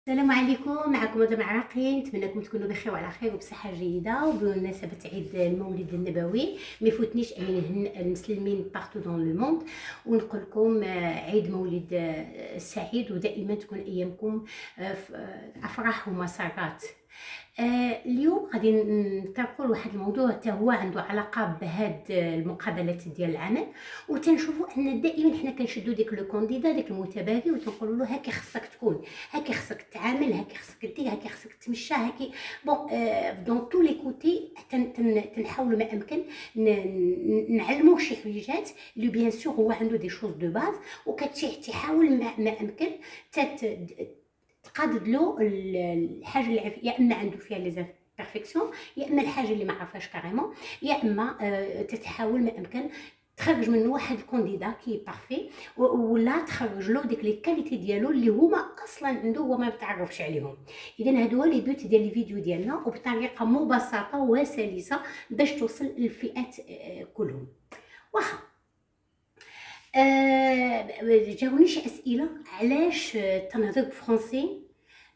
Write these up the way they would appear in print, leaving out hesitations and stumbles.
السلام عليكم، معكم مدام عراقي. نتمنىكم تكونوا بخير وعلى خير وبصحه جيده. وبمناسبه عيد المولد النبوي ما يفوتنيش اني نهنئ المسلمين بارتو دون لو موند ونقول لكم عيد مولد سعيد، ودائما تكون ايامكم افراح ومسرات. اليوم غادي نطرقوا لواحد الموضوع حتى هو عنده علاقه بهاد المقابلات ديال العمل، وتنشوفوا ان دائما حنا كنشدوا ديك لو كانديدا ديك المتباغي وتنقولوا له هاكي خصك تكون، هاكي خصك تعامل، هاكي خصك دير، هاكي خصك تمشى، هاكي بون دون تو لي كوتي. تنحاولوا ما امكن نعلموه شي حويجات اللي بيان سور هو عنده دي شوز دو باز، وكتحاول ما امكن تقادد له الحاجه اللي يا اما عنده فيها لي بيرفكسيون، يا اما الحاجه اللي ما عرفهاش كاريمون، يا اما تتحاول ما امكن تخرج منه واحد الكانديدا كي بارفي، ولا تخرج له ديك لي كاليتي ديالو اللي هما اصلا عنده هو ما متعرفش عليهم. اذا هادو هو لي بوت ديال الفيديو ديالنا، وبطريقه مبسطه وسلسه باش توصل للفئات كلهم. واخا جاوني شي اسئله علاش تنهضر بالفرنسي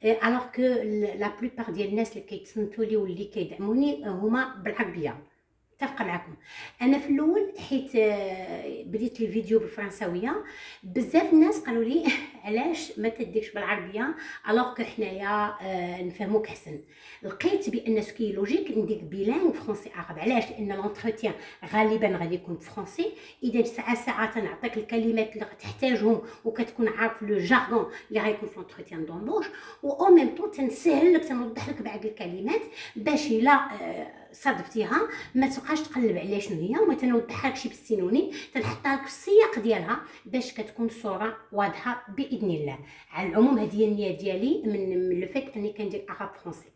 alors que la plupart ديال الناس اللي كيتصنتوا لي واللي كيدعموني هما بالعربيه. متفقه معكم. انا في الاول حيت بديت الفيديو بالفرنساويه، بزاف الناس قالوا لي علاش ما تديرش بالعربيه الوغ كو حنايا نفهموك احسن. لقيت بان سكي لوجيك ندير بيلانغ فرونسي عرب. علاش؟ لان لونتروتيان غالبا غادي يكون فرونسي، اذا ساعه تنعطيك الكلمات اللي غتحتاجهم وكتكون عارف لو جارغون اللي غيكون في لونتروتيان دومبوش، و او ميم طون تنسهل لك تنوضح لك بعض الكلمات باش الا صادفتيها ما تبقاش تقلب عليها شنو هي، وما تنوضحهاكش بالسينونيم، تنحطها لك في السياق ديالها باش كتكون الصوره واضحه باذن الله. على العموم هذه هي النيه ديالي من لو فيت اني كندير عرب فرونسي.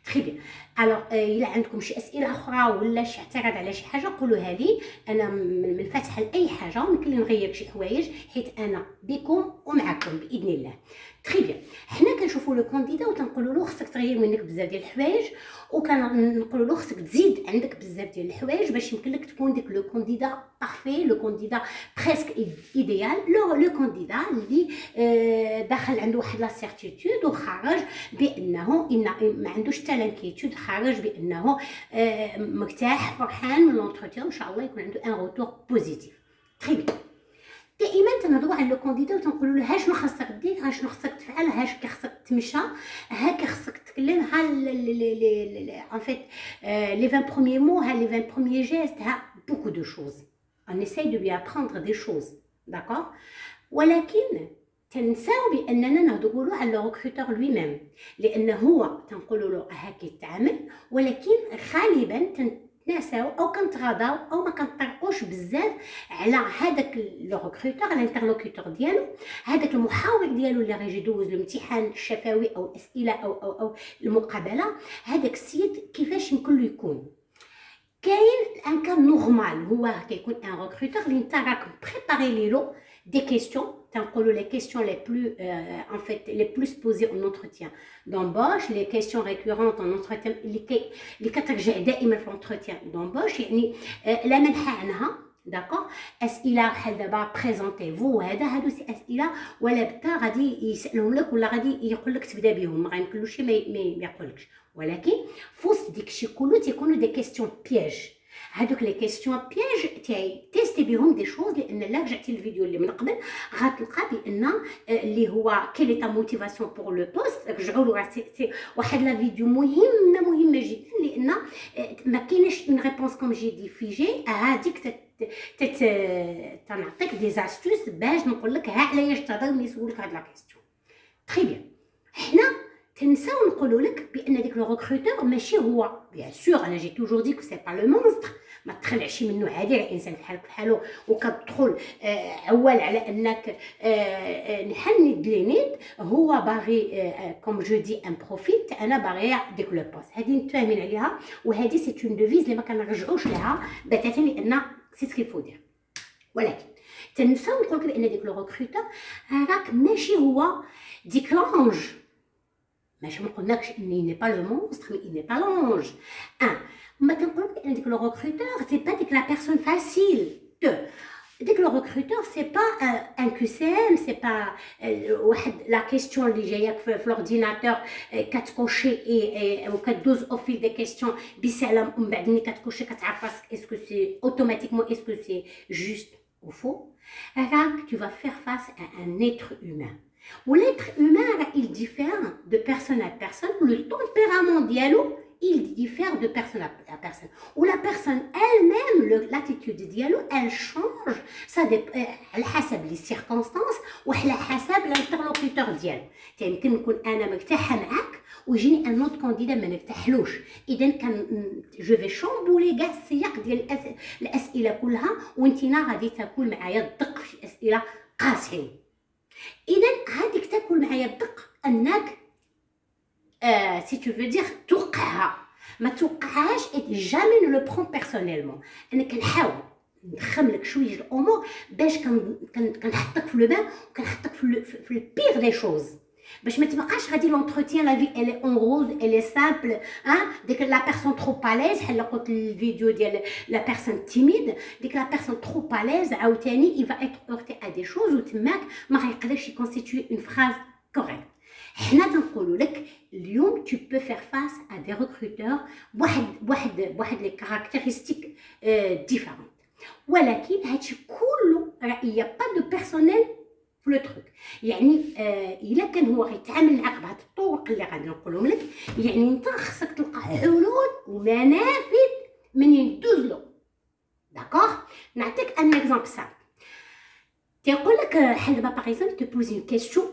تري بيان. الوغ الا عندكم شي اسئله اخرى ولا شي اعتراض على شي حاجه قولوها لي، انا من فاتحه لاي حاجه، ويمكن لي نغير شي حوايج حيت انا بكم ومعكم باذن الله. تري بيان. حنا كنشوفوا لو كانديدا وتنقولوا له خصك تغير منك بزاف ديال الحوايج، وكنقولوا له خصك تزيد عندك بزاف ديال الحوايج باش يمكن لك تكون ديك لو كانديدا بارفي، لو كانديدا بريسك ايديال، لو كانديدا اللي داخل عنده واحد لا سيرتيتود وخارج بانه ما عندوش حتى لانكيتود، خارج بانه مرتاح فرحان من لونتروتيان، ان شاء الله يكون عنده ان روتور بوزيتيف. تري بيان. دائما تنهضروا على لو كانديدا وتنقولوا له ها شنو خاصك دير، ها شنو خاصك تفعل، ها شنو خاصك تمشى، هاكا خاصك تكلم، ها ان فيت لي 20 بروميير مو، ها لي 20 بروميير جيست، ها بوكو دو شوز. on essaye de lui apprendre des choses d'accord. ولكن تنساو باننا نهضروا له على لو ريكروتور لوي ميم، لان هو تنقولوا له هاكي تعامل، ولكن غالبا ناساو او كنتغاضاو او ما كنطرقوش بزاف على هذاك لو ريكروتور، على الانترلوكوتور ديالو، هذاك المحاور ديالو اللي غيجي يدوز الامتحان الشفوي او الاسئله او المقابله، هذاك السيد كيفاش يمكن له يكون. كاين ان كان نورمال هو كيكون ان ريكروتور اللي انت راك بريباري ليلو دي كيسيون، تنقولوا لي كيسيون لي بلو ان فيت لي بلوس بوزي اون انتروتيان دومبوش، لي كيسيون ريكورونت اون انتروتيان اللي كترجع دائما في انتروتيان دومبوش، يعني لا منحى عنها. داكور. اسئله بحال دابا بريزونتي فو، هادو سي اسئله ولا بدا غادي يسالهم لك ولا غادي يقول لك تبدا بهم، ما غيمكنلوش ما يقولكش، ولكن فوسط داكشي كله تيكونوا دي كيسيون بياج. هادوك لي كيسيون بياج تيستي بهم دي شوز، لان لا رجعتي للفيديو اللي من قبل غتلقى بان اللي هو كيل تا موتيفاسيون بور لو بوست، رجعوا له واحد لا فيديو مهمه جدا، لان ما كاينش اون ريبونس كوم جي دي فيجي. هذيك تنعطيك دي زاستوس باش نقول لك ها علاش تهضر ملي يسولك هاد لا كيسيون. تري بيان. حنا تنساو نقولوا لك بان ديك لو ريكروتور ماشي هو، بيان سور انا جي توجور ديك سي با لو مونستر، ما تخلعش منه عادي، راه انسان بحالك بحالو، وكتدخل عوال على انك نحند لي نيد، هو باغي كوم جو دي ان بروفيت، انا باغي ديك لو بوست. هذه متفاهمين عليها، وهذه سي اون ديفيز اللي ما كنرجعوش لها بتاتا، لان سي سكي فو دير. ولكن تنساو نقول لك بان ديك لو ريكروتور راك ماشي هو ديك لانج، ماشي ما قلناكش اني ني با لو مونستر مي ني با لانج. ما تنقولك بان ديك لو ريكروتور سي با ديك لا بيرسون فاسيل دو ديك لو ريكروتور سي با ان QCM، سي با واحد لا كيستيون اللي جاياك في الاورديناتور كتكوشي وكدوز او فيل دي كيستيون بسلام، ومن بعد ملي كتكوشي كتعرف راسك اسكو سي اوتوماتيكمون اسكو سي جوست ou faux. راك tu vas faire face à un être humain. Ou l'être humain, il diffère de personne à personne. Le tempérament dialo, il diffère de personne à personne. Ou la personne elle-même, l'attitude dialo, elle change. Ça dépend على حسب les circonstances وعلى حسب l'interlocuteur ديالو. يمكن نكون انا مرتاحه معاك ويجيني ان اوت كانديدا ما نرتاحلوش، اذا كان جو في شامبولي كاع السياق ديال الاسئله كلها، وانتينا غادي تاكل معايا الدق في شي اسئله قاسيين. اذا هذيك تاكل معايا الدق انك سي تو فو دير توقعها، ما توقعهاش جامي نو لو برون بيرسونيلمون. انا كنحاول ندخم لك شويه الامور باش كنحطك في لو بان وكنحطك في البيغ دي شوز، باش ما تبقاش غادي لونتروتيان لا في الي اون روز الي سامبل ديك لا بيرسون ترو باليز بحال قلت الفيديو ديال لا بيرسون تيميد، ديك لا بيرسون ترو باليز عاوتاني يفا اتر اورتي ا دي شوز وتماك ما غيقدرش يكونستيتوي اون فراز كوريكت. حنا تنقولوا لك اليوم tu peux faire face à des recruteurs بواحد لي كاركتيرستيك ديفيرون، ولكن هادشي كله راه يا با دو بيرسونيل في لو تروك. يعني الا كان هو غيتعامل معاك بهاد الطرق اللي غادي نقولهم لك، يعني انت خصك تلقى حلول ومنافذ منين دوز له. داكوغ، نعطيك ان اكزامبل سامبل. تيقول لك بحال دابا باغ اكزومبل تو بوزي اون كيسيون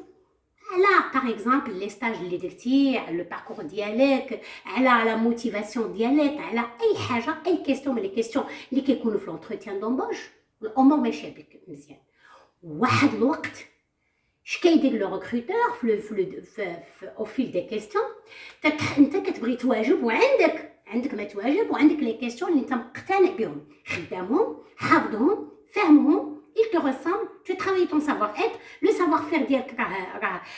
على باغ اكزومبل لي ستاج اللي درتي، على لو باركور ديالك، على لا موتيفاسيون ديالك، على اي حاجه، اي كيسيون من لي كيسيون اللي كيكونوا في لونتروتيان دومبوج، الامور ماشيه بك مزيان. واحد الوقت اش كيدير لو ريكروتور في او فيل دي كيسيون، انت كتبغي تواجب وعندك ما تواجب، وعندك لي كيسيون اللي انت مقتنع بهم، خدامهم، حافظهم، فاهمهم، il te ressemble, tu travailles ton savoir-être, le savoir-faire ديالك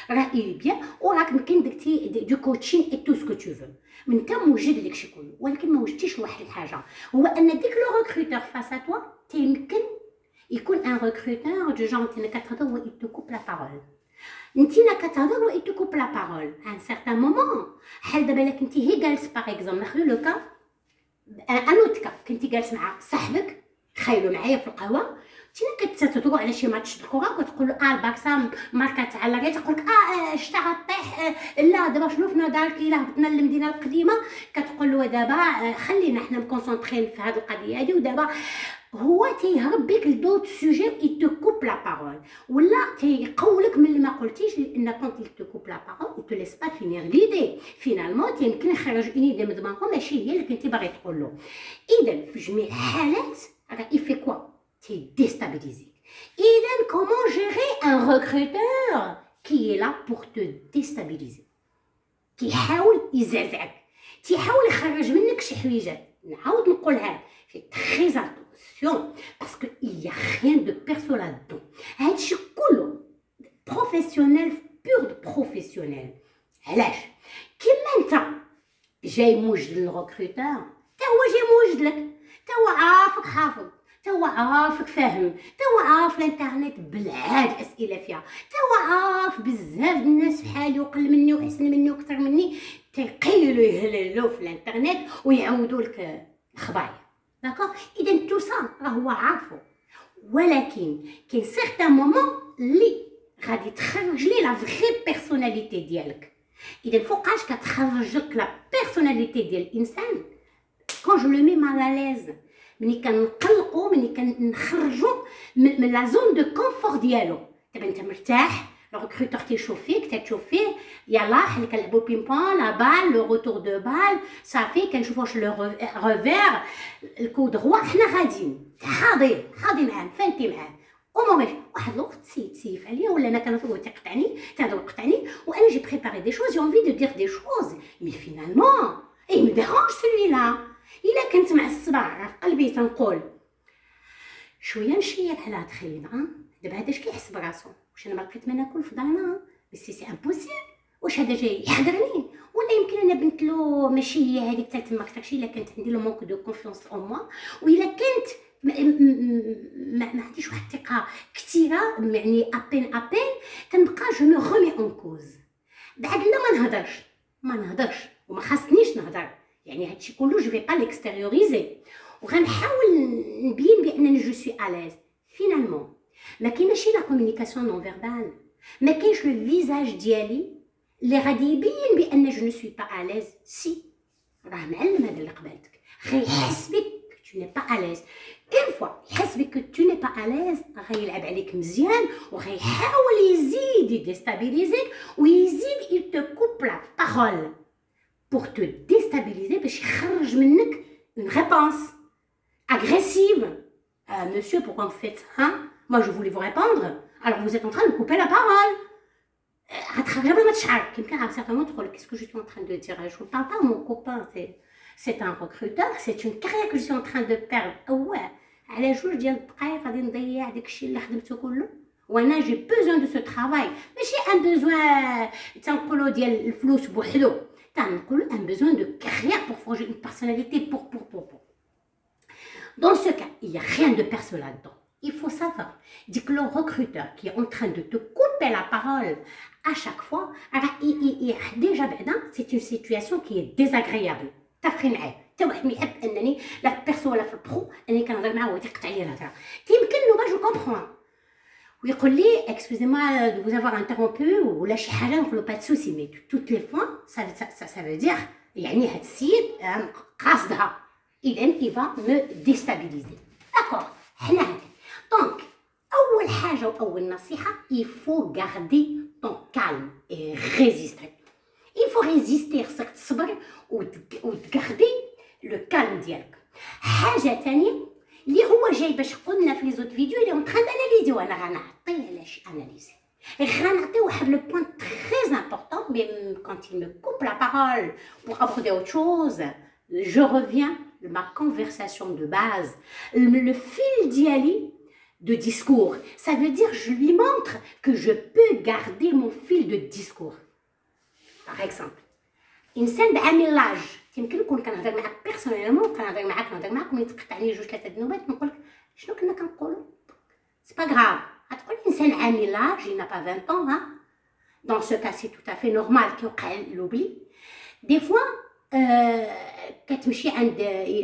راه il est bien، وراك يمكن درتي دو كوتشين et tout ce que tu veux. من انت موجد داكشي كله، ولكن ما وجدتيش واحد الحاجه، هو ان ديك لو ريكروتور فاس ا توا يمكن يكون ان ريكروتور دو جون انت كتهضر و il te coupe la parole. انتينا كتهضر و il te coupe la parole à un certain moment. بحال دابا الا كنتي هي جالس باغ اكزومبل، ناخذ لو كا ان اوت كا، كنتي جالس مع صاحبك، تخيلوا معايا في القهوه، انتينا كتهضروا على شي ماتش د الكره وكتقول له البارسا ماركات على ريال، تقول لك شتا غطيح، لا دابا شنو فينا دارك الا هبطنا للمدينه القديمه، كتقول له دابا خلينا حنا مكونسونطرين في هذه القضيه هذه، ودابا هو تيهرب بك لدوت سوجي اي تو كوب لا بارول، ولا تيقولك من اللي ما قلتيش، لان كونت اي تو كوب لا بارول اي تو ليس با فينير ليدي، فينالمون تيمكن يخرج اون ايدي من دماغه ماشي هي اللي كنتي باغي تقول له. اذا في جميع الحالات راه يفي كوا déstabiliser. Et comment gérer un recruteur qui est là pour te déstabiliser, qui يحاول يزعزعك، تيحاول يخرج منك شي حويجات. نعاود نقولها في très attention parce que il y a rien de perso là-dedans. هادشي كله بروفيسيونيل بور بروفيسيونيل. علاش؟ كيما انت جاي موجد للريكروتور، تا هو جاي موجد لك، تا هو عارفك حافظ، تا هو عارفك فاهم، تا هو عارف الانترنت بلعاد الاسئله فيها، تا هو عارف بزاف الناس بحالي وقل مني واحسن مني واكثر مني تيقيلوا يهللوا في الانترنت ويعاودوا لك الخبايا. داكوغ، اذا تو سا راه هو عارفو، ولكن كاين سيغتان مومون اللي غادي تخرج لي لا فغي بيرسوناليتي ديالك. اذا فوقاش كتخرج لك لا بيرسوناليتي ديال الانسان، كون جو لو مي مال ا ليز، ملي كنقلقو، ملي كنخرجو من لا زون دو كونفور ديالو. دابا انت مرتاح، لو ريكروتور تيشوف فيك، تتشوف فيه، يلا حنا كنلعبو بين بون، لا بال، لو روتور دو بال، صافي كنشوفو واش لو ريفير، الكو دروا، حنا غاديين حاضي معاه، فانتي معاه. وموماش واحد الوقت سيف عليا، ولا انا كنهضر تيقطعني، تقطعني، وانا جي بريباري دي شوز، جي انفي دو دير دي شوز، مي فينالمون اي مي ديرونج سولوي لا. الا كنت مع الصباع في قلبي تنقول شويه نشيط على هاد خلينا، دابا هذا اش كيحس براسو، واش انا ما لقيت ما ناكل في دارنا، بس سي امبوسيبل، واش هذا جاي يحضرني، ولا يمكن انا بنت له ماشي هي هذيك حتى تما كتاكشي، الا كانت عندي لو مونك دو كونفيونس اون موا، والا كنت ما عنديش واحد الثقه كثيره، يعني ابين كنبقى جو مي رومي اون كوز. بعد لا ما نهضرش وما خاصنيش نهضر، يعني هادشي كله جو في با ليكستيريوريزي، وغنحاول نبين بانني جو سوي اليز. فينالمون ما كايناش لا كومونيكاسيون نون فيربال، ما كاينش لو فيزاج ديالي اللي غادي يبين بان جو نو سوي با اليز. سي راه معلم هذا اللي قبالتك غيحس بك tu n'es pas à l'aise. Une fois يحس بك que tu n'es pas à l'aise غيلعب عليك مزيان وغيحاول يزيد يديستابيليزيك ويزيد il te coupe la parole pour te déstabiliser باش يخرج منك une réponse agressive. Monsieur, pourquoi vous faites ça? Moi je voulais vous répondre alors vous êtes en train de me couper la parole. غتخرج بلا ما تشعر. كيمكن عا certainement تقول qu'est-ce que je suis en train de dire, je vous parle pas mon copain, c'est un recruteur, c'est une carrière que je suis en train de perdre. على جوج ديال الدقائق غادي نضيع داكشي اللي خدمته كله، وانا جي بوزوان دو سو ترافاي، ماشي ان بوزوان تنقولوا ديال الفلوس بوحدو، تنقولوا ان بوزوان دو كارير pour forger une personnalité pour. Dans ce cas, il n'y a rien de perso là-dedans. Il faut savoir, dit que le recruteur qui est en train de te couper la parole à chaque fois, déjà, c'est une situation qui est désagréable. تفري معاه حتى واحد ما يحب انني لا في بيرسو ولا في البرو انني كنهضر معاه وهو تيقطع لي الهضره. يمكن له با جو كومبرون ويقول لي اكسكوزي موا دو فوز افوار انتررومبو ولا شي حاجه، نقول له با سوسي مي توت لي فوا سا فو دير يعني هاد السيد قاصدها، اذا يفا مو ديستابيليزي. داكور حنا هكا. دونك اول حاجه واول نصيحه يفو غاردي طون كالم اي ريزيستي. Il faut résister خصك تصبر وتغاردي لو كالم ديالك. حاجه ثانيه اللي هو جاي باش قلنا في لي زوت فيديو اللي اون تران داناليزي، وانا غنعطيه علاش اناليزي. غنعطي واحد لو بوين تري امبورطون ميم كونت il me coupe la parole pour aborder autre chose. Je reviens de ma conversation de base, le fil diali de discours. Ça veut dire je lui montre que je peux garder mon fil de discours. Par exemple, انسان بعامل لاج يمكن نكون كنهضر معاك بيرسونيلمون، كنهضر معاك وملي تقطعني جوج ثلاثه د النوبات نقول لك شنو كنا كنقولوا. سي با غراف. غتقول انسان عامل لاج il n'a pas 20 ans. Dans ce cas c'est tout à fait normal كيوقع لوبلي. دي فوا كتمشي عند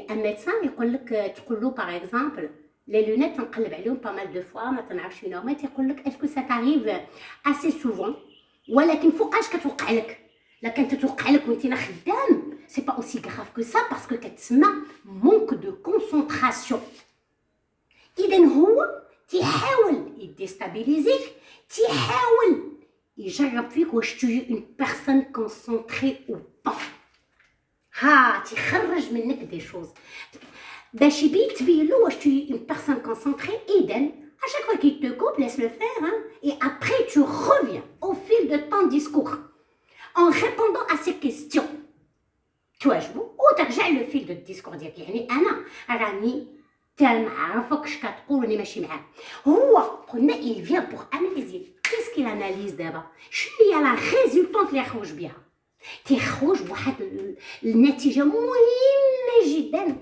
ان ميدسان يقول لك تقول له باغ اكزومبل لي لونيت تنقلب عليهم با مال دو فوا ما تنعرفش شنو هما، تيقول لك اسكو سا تاريف اسي سوفون، ولكن فوقاش كتوقع لك. لا كانت تتوقع لك وانت خدام سي با اوسي غراف كو سا باسكو كتسمى مونك دو كونسونطراسيون. اذا هو تيحاول يديستابيليزيك، تيحاول يجرب فيك واش تجي اون بيرسون كونسونطري او با. تيخرج منك دي شوز باش تبين له واش تجي اون بيرسون كونسونطري. اذا à chaque fois qu'il te coupe, laisse le faire, et après tu reviens au fil de ton discours en répondant à ces questions. تواجبو وترجع لو فيل دو الديسكور ديالك. يعني انا راني تنعرفك اش كتقول وني ماشي معاك. هو قلنا il vient pour analyser. qu'est-ce qu'il analyse دابا؟ شنو هي لا ريزولطونت اللي خرج بها؟ تيخرج بواحد النتيجه مهمه جدا.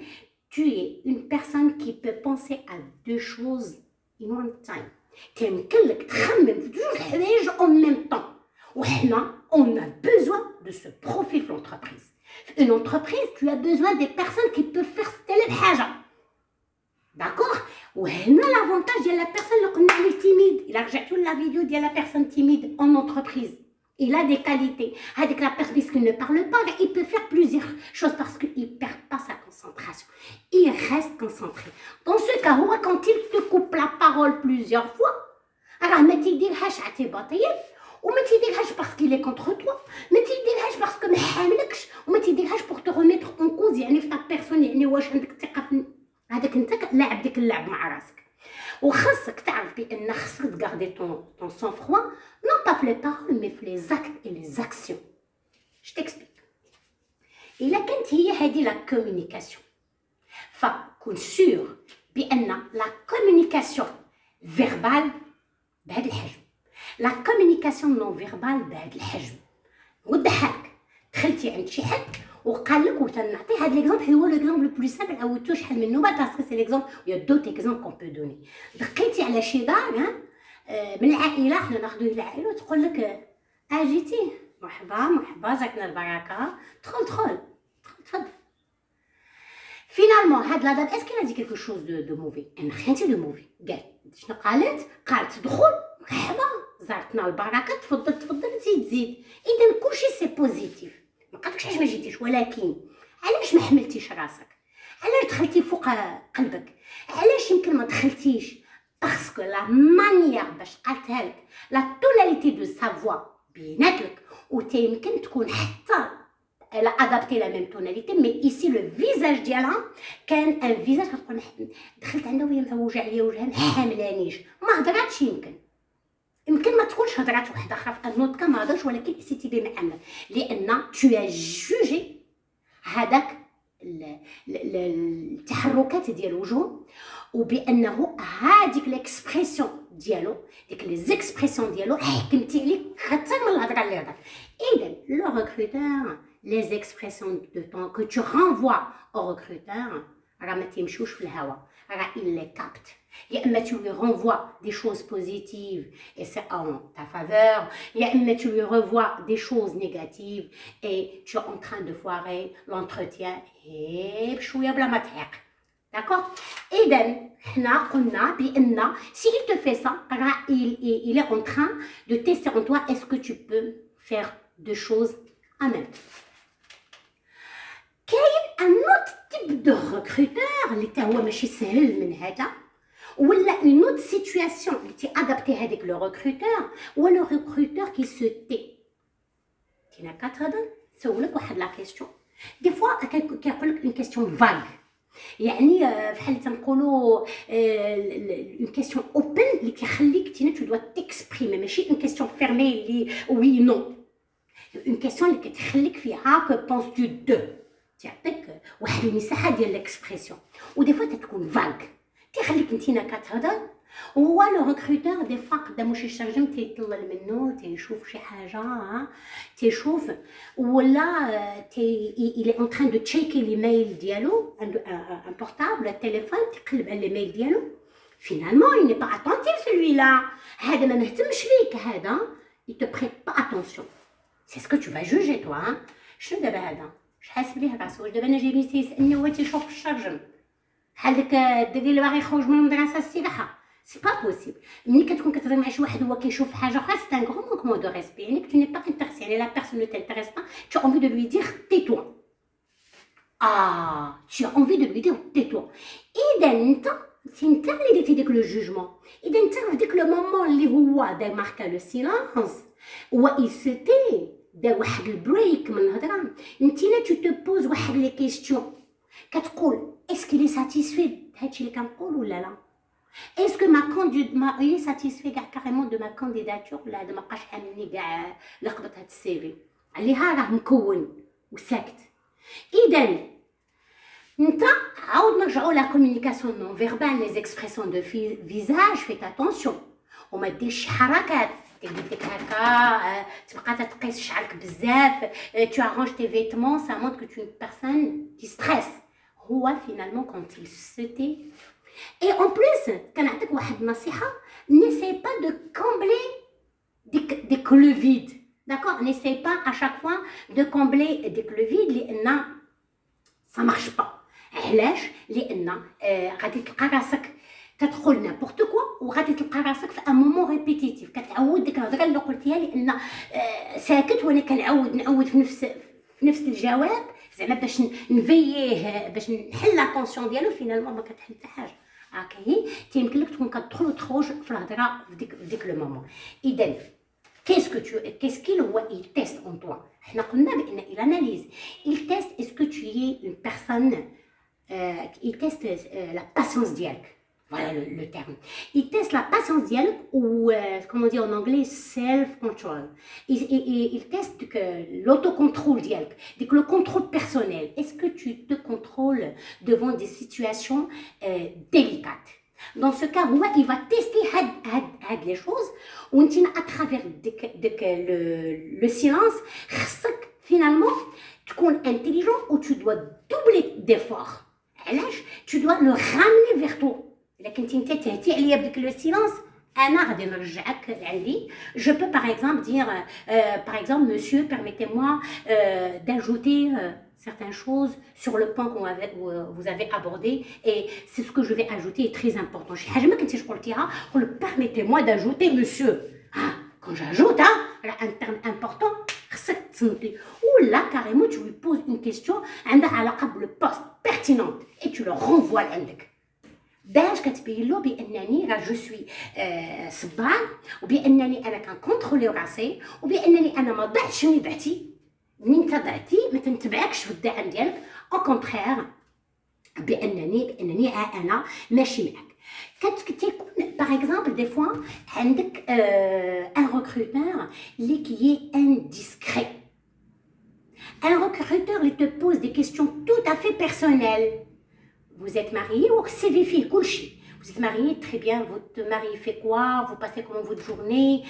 tu es une personne qui peut penser à deux choses in one time. تيمكن لك تخمم في جوج حوايج en même temps. وحنا on a besoin de ce profil في l'entreprise. Une entreprise, tu as besoin des personnes qui peuvent faire telle حاجة. D'accord? وهنا l'avantage ديال la personne اللي قلنا عليه timide. إلا رجعتوا لا فيديو ديال la personne timide en entreprise. Il a des qualités. Avec la personne qui ne parle pas, il peut faire plusieurs choses parce qu'il ne perd pas sa concentration. Il reste concentré. Dans ce cas, quand il te coupe la parole plusieurs fois, alors ما تيديرهاش اعتباطيا وما تيديرهاش parce qu'il est contre toi، ما تيديرهاش parce que ما حاملكش، وما تيديرهاش pour te remettre en cause يعني في تا بيرسون. يعني واش عندك ثقه في هذاك انت لاعب ديك اللعب مع راسك. وخاصك تعرف بان خاصك تغاردي ton sang-froid non pas في les paroles mais في les actes et les actions. Je t'explique. الا كانت هي هذه لا كومونيكاسيون فكون سور بان لا كومونيكاسيون فيربال بهذا الحجم، لا كومونيكاسيون نون فيربال بهذا الحجم. نوضحها لك. دخلتي عند شي حد وقال لك وتنعطي هذا ليكزومبل هو ليكزومبل لو بلو سامبل عاودتو شحال من نوبه باسكو سي ليكزومبل ويا دوت اكزومبل كون بو دوني. دقيتي على شي دار من العائله، حنا ناخذوه العائله وتقول لك اجيتي مرحبا مرحبا زاكنا البركه، دخل دخل تفضل. فينالمون هاد لا دام اسكي لا دي كيلكو شوز دو موفي؟ ان خيتي دو موفي. قالت شنو قالت دخل مرحبا زارتنا البركه، تفضل تفضل زيد. اذا كلشي سي بوزيتيف. ما قالتلكش علاش ما جيتيش، ولكن علاش ما حملتيش راسك، علاش دخلتي فوق قلبك، علاش يمكن ما دخلتيش باسكو لا مانيير باش قالتها لك لا توناليتي دو سافوا بيناتك، وتيمكن تكون حتى elle a adapté la même tonalité mais ici le visage ديالها كان ان فيزاج كتقول دخلت عندها وهي موجع ليا وجهها ما حاملانيش، ما هضراتش، يمكن ما تكونش هضرات واحده اخرى في النوت كان ما هضرش، ولكن سيتي بمعمل لان tu as jugé هذاك التحركات ديال الوجه، وبانه هذيك ليكسبريسيون ديالو ديك لي زيكسبريسيون ديالو حكمتي عليه اكثر من الهضره اللي هضر. اذا لو ريكروتور les expressions de ton que tu renvoies au recruteur راه ما تيمشوش في الهواء، راه il les capte. يا اما tu lui renvoies des choses positives et c'est en ta faveur، يا اما tu lui renvoies des choses négatives et tu es en train de foirer l'entretien et بشويه بلا ما تحيق. D'accord. اذا حنا قلنا بان si il te fait ça راه il est en train de tester en toi est-ce que tu peux faire deux choses en même temps. كاين ان اوت تيب دو ريكروتور اللي تا هو ماشي سهل من هذا، ولا اون اوت سيتوياسيون اللي تي ادابتي هذاك لو ريكروتور، هو لو ريكروتور كي سو تي. كاينه كتهضر سولك واحد لا كيسيون دي فوا كيقول لك اون كيسيون فاغ، يعني بحال اللي تنقولوا اون كيسيون اوبن اللي كيخليك تينا تو دوا تيكسبريمي، ماشي اون كيسيون فيرمي اللي وي نو، اون كيسيون اللي كتخليك فيها كو بونس تو دو، تعطيك واحد المساحه ديال ليكسبريسيون، ودي فوا تكون فاغ تيخليك نتينا كتهضر، وهو لو ريكروتور دي فوا قدامو شي شارجم تيطلل منو تيشوف شي حاجه تيشوف، ولا il est en train de checker les mails ديالو، عنده un portable un téléphone تيقلب على les mails ديالو. finalement il n'est pas attentif celui-là، هذا ما مهتمش بيك، هذا il te prête pas attention. c'est ce que tu vas juger toi. شنو دابا هذا اش حاسب ليه راسو؟ واش دابا انا جايبين تيسالني هو تيشوف في الشرجم بحال داك الدري اللي باغي يخرج من المدرسه السباحه؟ سي با بوسيبل. ملي كتكون كتهضر مع شي واحد هو كيشوف حاجه اخرى سي ان غرو مانكمون دو ريسبي، يعني كو ني با انتريسي، يعني لا بيرسون نو تانتيريس با، tu as envie de lui dire tais-toi. tu as envie de lui dire tais-toi. اذا انت اللي درتي داك لو جوجمون، اذا انت في ديك لو مومون اللي هو دا ماركا لو سيلانس و il se tait، دار واحد البريك من الهضره، نتينا تو تو بوز واحد لي كيستيون كتقول اسكو لي ساتيسفي هادشي اللي كنقول ولا لا، اسكو ما اي ساتيسفي كاع كاريمون دو ما كانديداتور، ولا هذا ما بقاش حاملني كاع لقبت هاد السي في اللي راه مكون وساكت. اذا انت عاود نرجعوا لا كومونيكاسيون نون فيربال، لي زيكسبريسيون دو فيزاج، فيت اتونسيون وما ديرش شي حركات قلت لك هكا تبقى تقيس شعرك بزاف، tu arranges tes vêtements, ça montre que tu es une personne qui stresse. هو finalement quand il se tait. Et en plus كنعطيك واحد النصيحه، n'essaie pas de combler des le vide. D'accord, n'essaie pas à chaque fois de combler le vide لان ça marche pas. علاش؟ لان غادي تلقى راسك تدخل نابورت كوا، وغادي تلقى راسك في ان مومون ريبيتيتيف كتعاود ديك الهضره اللي قلتيها، لان ساكت وانا كنعاود في نفس الجواب، زعما باش نفيه باش نحل لاتونسيون ديالو، فينالمون ما كتحل حتى حاجه. هاكاهي تيمكن لك تكون كتدخل وتخرج في الهضره في ديك لو مومون. اذا qu'est-ce qu'il هو il teste en toi. حنا قلنا بان il analyse, il teste est-ce que tu es une personne, il teste la patience dialogue. Voilà le terme. Il teste la patience dialogue ou comme on dit en anglais self-control. Il teste que l'autocontrôle dialogue, donc le contrôle personnel. Est-ce que tu te contrôles devant des situations délicates? Dans ce cas, il va tester les choses. Ou à travers le silence, finalement, تكون intelligent ou tu dois doubler d'efforts. علاش tu dois le ramener vers toi. الا كنتي انت تهتي عليا بديك لو سيلونس انا غادي نرجعك لعندي. Je peux par exemple dire par exemple monsieur permettez-moi d'ajouter certaines choses sur le point vous avez abordé et c'est ce que je vais ajouter est très important. شي حاجه ما كنتيش قلتيها قول permettez-moi d'ajouter monsieur. Quand j'ajoute un terme important خصك تصنتي ولا carrément tu lui poses une question عندها علاقه بالبوست pertinente et tu le renvoies لعندك باش كتبين له بانني راه جو سوي صبان وبانني انا كنكونترولي راسي وبانني انا ما ضعتش ملي ضعتي. منين انت ضعتي ما تنتبعكش في الدعم ديالك او كونترير بانني انا ماشي معاك. كتكون باغ اكزومبل دي فوا عندك ان ريكروتور اللي كي انديسكري un recruteur il te pose des questions tout à fait personnelles. Vous êtes marié ou c'est vérifié vous êtes marié, très bien, votre mari fait quoi, vous passez comment votre journée,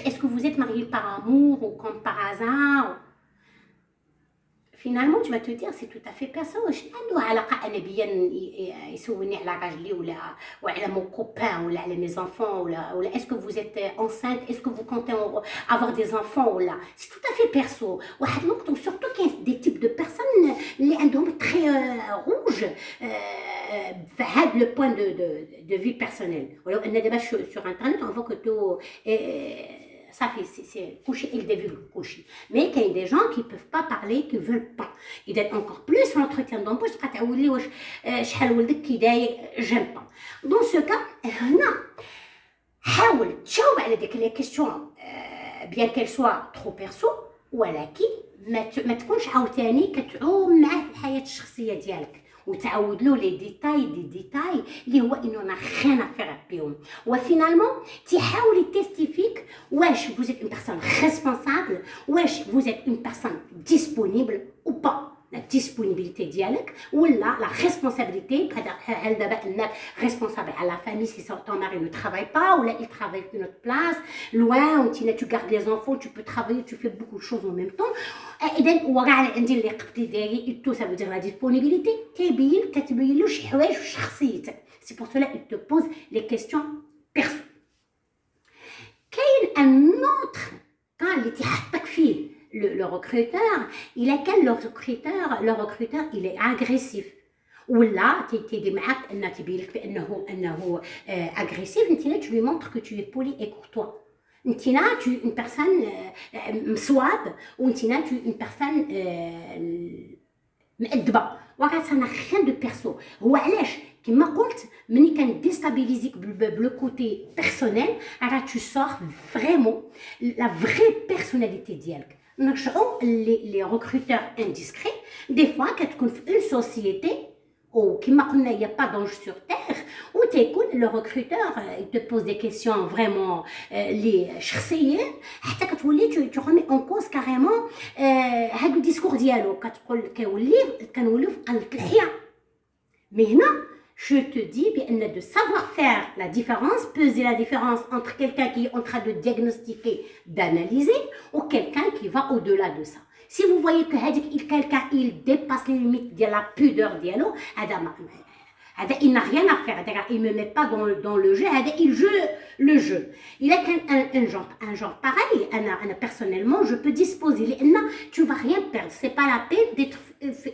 est-ce que vous êtes marié par amour ou comme par hasard. Finalement tu vas te dire c'est tout à fait perso. واش عنده علاقه انا بيا يسولني على راجلي ولا على مون كوبان ولا على مي enfants ولا est-ce que vous êtes enceinte, est-ce que vous comptez avoir des enfants ولا c'est tout à fait perso. واحد الوقت surtout كاين دي تيب دو بيرسون اللي عندهم تري روج في هذا لو بوين دو في بيرسونيل. ولو ان دابا sur internet on voit que tout ça fait c'est coucher il début coucher mais qu'il y a des gens qui peuvent pas parler qui veulent pas il est encore plus l'entretien d'embauche تبقى تعاود لي واش شحال ولدك كي داير j'aime pas. Dans ce cas هنا حاول تجاوب على ديك لي كيسيون bien qu'elle soit trop perso ولكن ما تكونش عاوتاني كتعوم معاه في الحياه الشخصيه ديالك وتعاود له لي ديتاي اللي هو انه انا خانا فيغ بيهم. وفينالمون تيحاول يتيستي فيك واش vous êtes une personne responsable واش vous êtes une personne disponible ou pas. la disponibilité ديالك ولا la responsabilité. هل دابا انك responsable à la famille si ton mari ne travaille pas ou là il travaille une autre place loin ou tu gardes les enfants tu peux travailler tu fais beaucoup de choses en même temps. اذا وقع عندي اللي قبتي دايري tout ça veut dire la disponibilité كتبين له شي حوايج في شخصيتك. c'est pour cela il te pose les questions perso. كاين un autre cas اللي تيحطك فيه le recruteur il a quel le recruteur il est agressif ولا تيدي معاك ان تيبين لك بانه agressif انت tu lui montres que tu es poli et courtois. انت tu es une personne مصواب وانت tu es une personne مأدبه وكتانا خان دو بيرسو. هو علاش كما قلت ملي كان ديستابيليزيك بلو كوتي بيرسونيل راه tu sors vraiment la vraie personnalité ديالك. نرجعوا لي ريكروتور انديسكري دي فوا كتكون في اون سوسيتي او كما قلنا يا با دونج سور تير وتيكون لو ريكروتور يت بوز دي كيسيون فريمون لي شخصيين حتى كتولي تو ريمي اون كوز كاريمون هاد الديسكور ديالو كتقول كنوليو في قلة الحياه. مي هنا je te dis bien de savoir faire la différence, peser la différence entre quelqu'un qui est en train de diagnostiquer, d'analyser, ou quelqu'un qui va au-delà de ça. Si vous voyez que quelqu'un il dépasse les limites de la pudeur dialo, il n'a rien à faire, il ne me met pas dans le jeu, il joue le jeu. Il a un genre pareil, personnellement, je peux disposer, tu ne vas rien perdre, ce n'est pas la peine d'être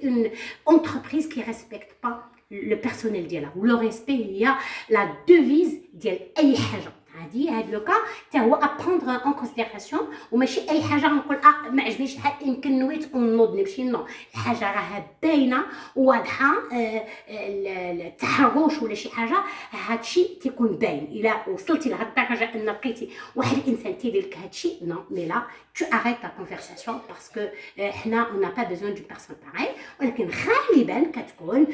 une entreprise qui ne respecte pas le personnel ديالها. و لو ريسبي هي لا ديفيز ديال اي حاجه. هاد لو كا حتى هو ابروندر اون كونسيديراسيون وماشي اي حاجه نقول ما عجبنيش شحال يمكن نويت ونوض نمشي نو. الحاجه راها باينه واضحه التحرش ولا شي حاجه هادشي تيكون باين. الا وصلتي لهاد الدرجه ان لقيتي واحد الانسان تيدير لك هادشي نو مي لا tu arrêtes la conversation parce que حنا on n'a pas besoin d'une personne pareille. ولكن غالبا كتكون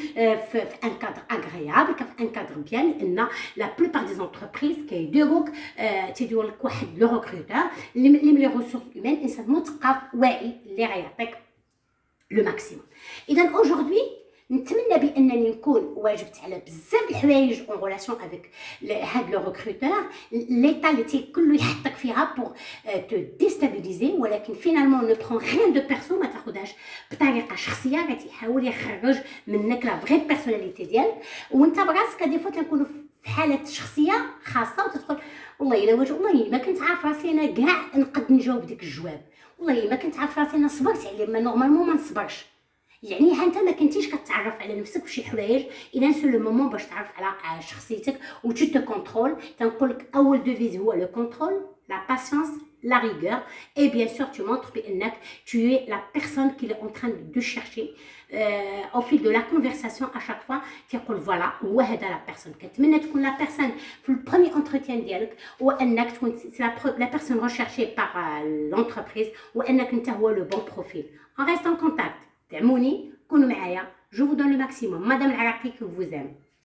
في ان كادر اغريابل في ان كادر بيان لان لا بلوبار دي زونتربريز كيديروك تيديروا لك واحد لو ريكروتور اللي من لي ريسورس هيومان انسان مثقف واعي اللي غيعطيك لو ماكسيموم. اذا aujourd'hui نتمنى بانني نكون واجبت على بزاف الحوايج اون ريلاسيون افيك هاد لو ريكروتور ليطا اللي كله يحطك فيها بوغ تو ديستابيليزي، ولكن فينالمون نو برون غيان دو بيرسون، ما تاخذهاش بطريقه شخصيه، غادي يحاول يخرج منك لا فغي بيرسوناليتي ديالك. وانت براسك دي فوا تنكونوا في حاله شخصيه خاصه وتدخل والله الا والله ما كنت عارف راسي انا كاع نقد نجاوب ديك الجواب، والله ما كنت عارف راسي انا صبرت عليه، ما نورمالمون ما نصبرش. يعني ها انت ما كنتيش كتعرف على نفسك في شي حوايج، اذا سو لو مومون باش تعرف على شخصيتك و تو تو كونترول. تنقول لك اول ديفيز هو لو كونترول، لا باسيونس، la rigueur, et bien sûr tu montres que tu es la personne qu'il est en train de chercher au fil de la conversation. À chaque fois تيقول voilà هو هذا la personne. كتمنى تكون la personne في le premier entretien ديالك، وانك تكون la personne recherchée par l'entreprise، وانك انت هو le bon profil. On reste en contact. دعموني، كونوا معايا. Je vous donne le maximum. Madame Al Araqi que vous aime.